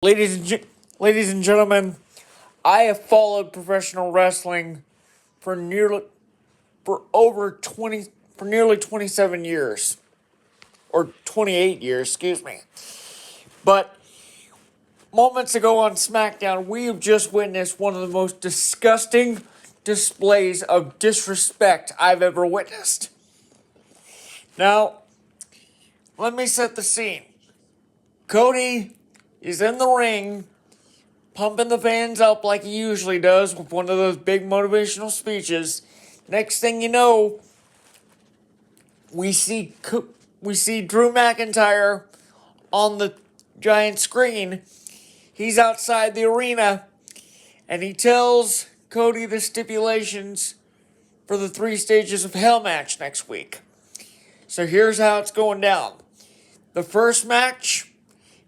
Ladies and gentlemen, I have followed professional wrestling for nearly for over 20 for nearly 27 years or 28 years, excuse me. But moments ago on SmackDown, we have just witnessed one of the most disgusting displays of disrespect I've ever witnessed. Now, let me set the scene. Cody is in the ring, pumping the fans up like he usually does with one of those big motivational speeches. Next thing you know, we see Drew McIntyre on the giant screen. He's outside the arena, and he tells Cody the stipulations for the 3 Stages of Hell match next week. So here's how it's going down. The first match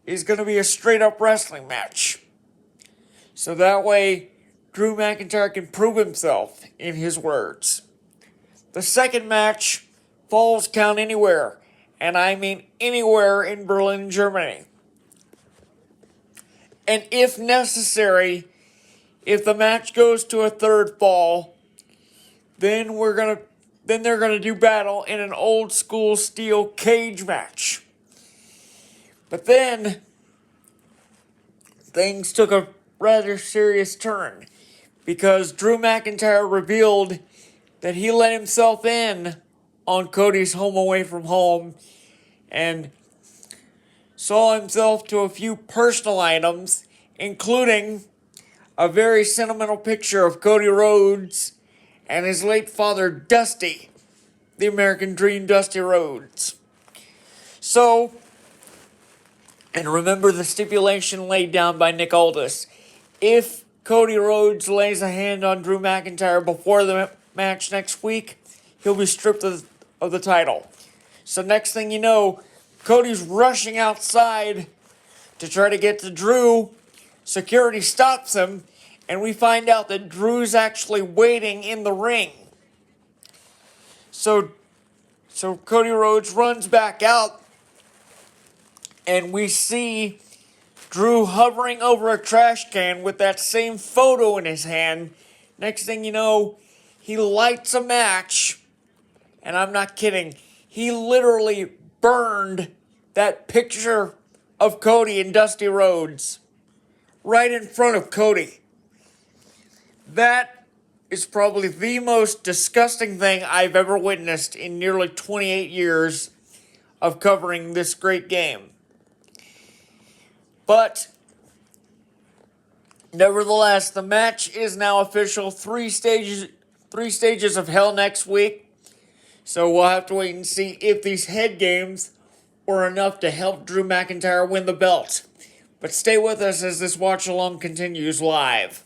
is going to be a straight up wrestling match. So that way, Drew McIntyre can prove himself, in his words. The second match, Falls Count Anywhere, and I mean anywhere in Berlin, Germany. And if necessary, if the match goes to a third fall, then they're gonna do battle in an old school steel cage match. But then things took a rather serious turn because Drew McIntyre revealed that he let himself in on Cody's home away from home and saw himself to a few personal items, including a very sentimental picture of Cody Rhodes and his late father, Dusty, the American Dream, Dusty Rhodes. So, and remember the stipulation laid down by Nick Aldis. If Cody Rhodes lays a hand on Drew McIntyre before the match next week, he'll be stripped of the title. So next thing you know, Cody's rushing outside to try to get to Drew. Security stops him, and we find out that Drew's actually waiting in the ring. So Cody Rhodes runs back out, and we see Drew hovering over a trash can with that same photo in his hand. Next thing you know, he lights a match, and I'm not kidding. He literally burned that picture of Cody and Dusty Rhodes right in front of Cody. That is probably the most disgusting thing I've ever witnessed in nearly 28 years of covering this great game. But nevertheless, the match is now official. 3 stages of Hell next week. So we'll have to wait and see if these head games were enough to help Drew McIntyre win the belt. But stay with us as this watch along continues live.